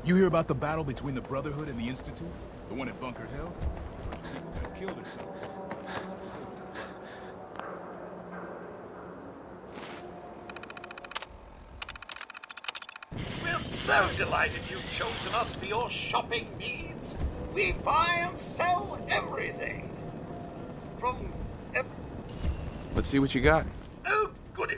You hear about the battle between the Brotherhood and the Institute? The one at Bunker Hill? A bunch of people got killed or something. We're so delighted you've chosen us for your shopping needs. We buy and sell everything. From... Let's see what you got. Oh, goody.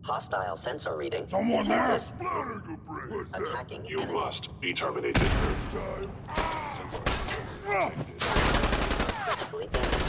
Hostile sensor reading Someone there? detected. Attacking You enemy. must be terminated. Critically damaged.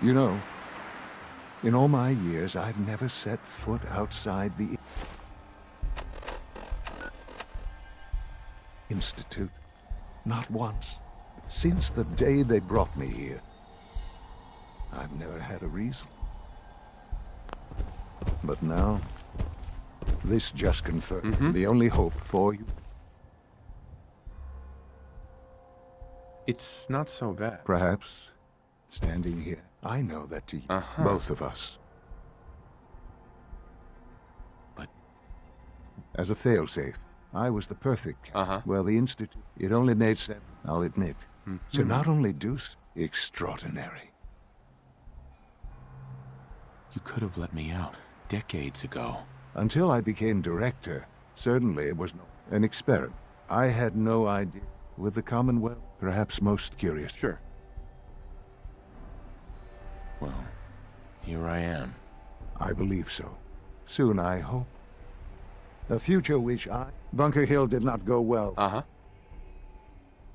You know, in all my years, I've never set foot outside the... Institute. Not once. Since the day they brought me here. I've never had a reason. But now, this just confirmed the only hope for you. It's not so bad. Perhaps, standing here, I know that to you, both of us. But... As a failsafe, I was the perfect. Well, the Institute, it only made sense, I'll admit. So not only deuce, extraordinary. You could have let me out decades ago. Until I became director, certainly it was an experiment. I had no idea. With the Commonwealth, perhaps most curious. Sure. Well, here I am. I believe so. Soon, I hope. A future which Bunker Hill did not go well.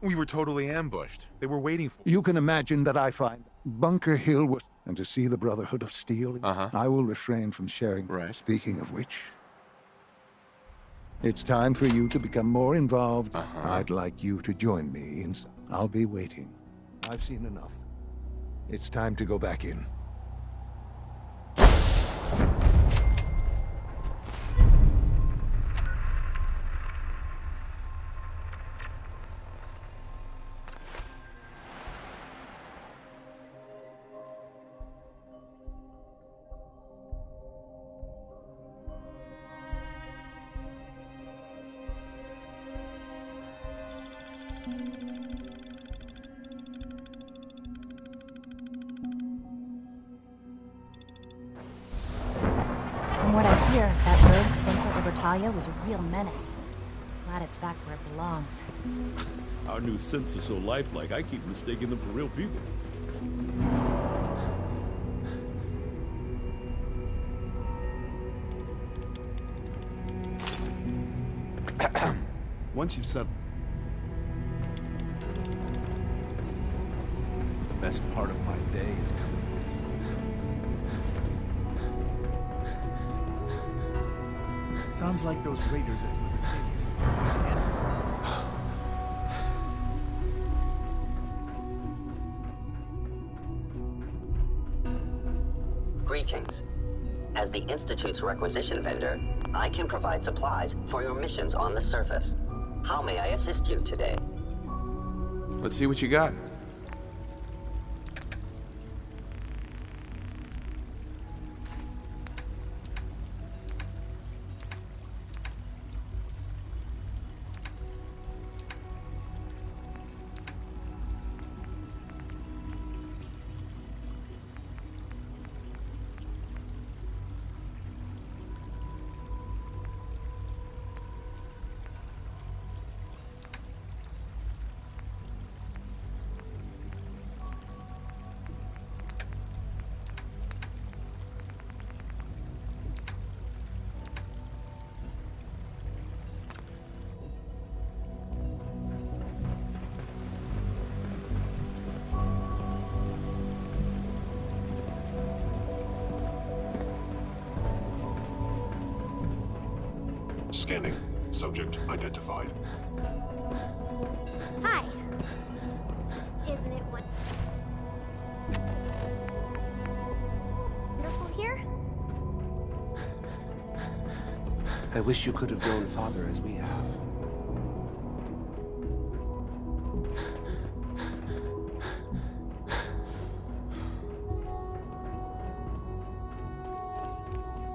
We were totally ambushed. They were waiting for... You can imagine that I find Bunker Hill was... And to see the Brotherhood of Steel, I will refrain from sharing. Right. Speaking of which, it's time for you to become more involved. I'd like you to join me in... I'll be waiting. I've seen enough. It's time to go back in. From what I hear, that rogue Synth Libertalia was a real menace. Glad it's back where it belongs. Our new synths are so lifelike, I keep mistaking them for real people. Once you've settled... The best part of my day is coming. Sounds like those raiders Greetings. As the Institute's requisition vendor, I can provide supplies for your missions on the surface. How may I assist you today? Let's see what you got. Scanning. Subject identified. Hi. Isn't it wonderful here? I wish you could have gone farther as we have.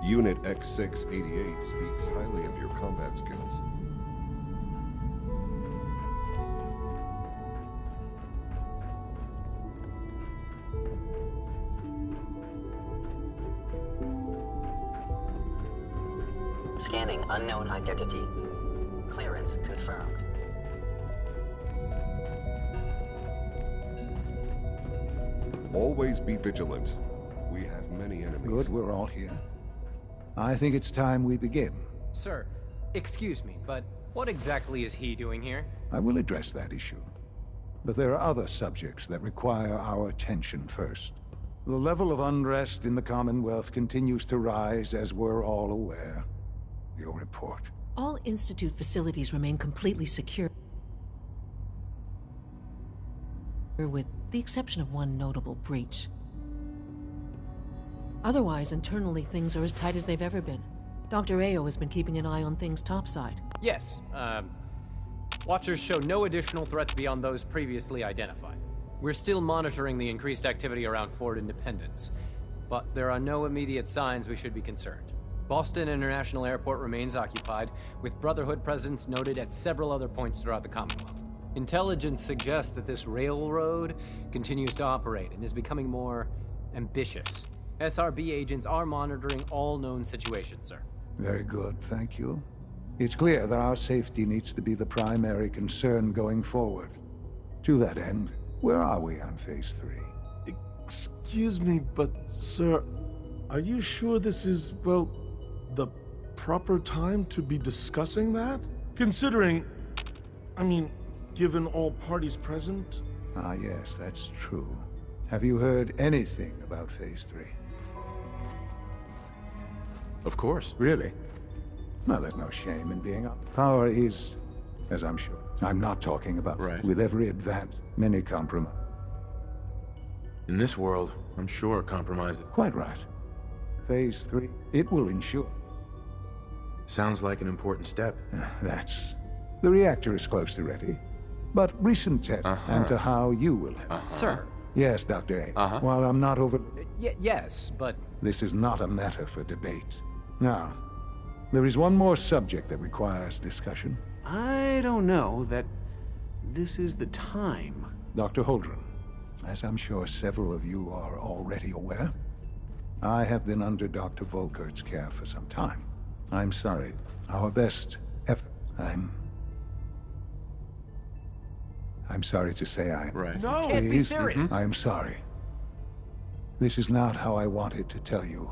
Unit X688 speaks highly of your combat skills. Scanning unknown identity. Clearance confirmed. Always be vigilant. We have many enemies. Good, we're all here. I think it's time we begin. Sir, excuse me, but what exactly is he doing here? I will address that issue. But there are other subjects that require our attention first. The level of unrest in the Commonwealth continues to rise, as we're all aware. Your report. All Institute facilities remain completely secure. with the exception of one notable breach. Otherwise, internally, things are as tight as they've ever been. Dr. Ayo has been keeping an eye on things topside. Yes, Watchers show no additional threats beyond those previously identified. We're still monitoring the increased activity around Fort Independence, but there are no immediate signs we should be concerned. Boston International Airport remains occupied, with Brotherhood presence noted at several other points throughout the Commonwealth. Intelligence suggests that this railroad continues to operate and is becoming more ambitious. SRB agents are monitoring all known situations, sir. Very good, thank you. It's clear that our safety needs to be the primary concern going forward. To that end, where are we on Phase 3? Excuse me, but, sir, are you sure this is, well, the proper time to be discussing that? Considering, I mean, given all parties present? Ah, yes, that's true. Have you heard anything about Phase 3? Of course. Really? Well, there's no shame in being up. Power is, as I'm sure. I'm not talking about with every advance, many compromise. In this world, I'm sure compromises. Quite right. Phase 3, it will ensure. Sounds like an important step. That's... The reactor is close to ready. But recent tests, and to how you will have. Sir. Yes, Dr. A. While I'm not over... Yes, but... This is not a matter for debate. Now, there is one more subject that requires discussion. I don't know that this is the time. Dr. Holdren, as I'm sure several of you are already aware, I have been under Dr. Volkert's care for some time. I'm sorry. Our best effort. I'm sorry to say No! You can't be serious! I'm sorry. This is not how I wanted to tell you,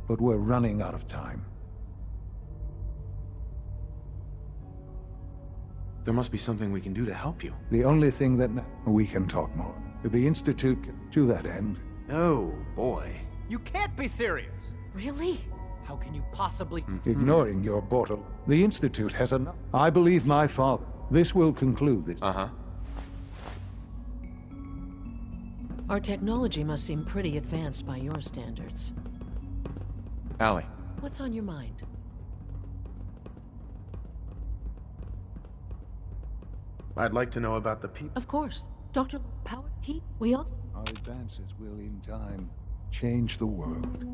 but we're running out of time. There must be something we can do to help you. The only thing that we can talk more. If the Institute, to that end... Oh, boy. You can't be serious! Really? How can you possibly... Ignoring your portal, the Institute has enough. I believe my father. This will conclude this. Our technology must seem pretty advanced by your standards. Allie. What's on your mind? I'd like to know about the people. Of course. Dr. Power, we also... Our advances will, in time, change the world.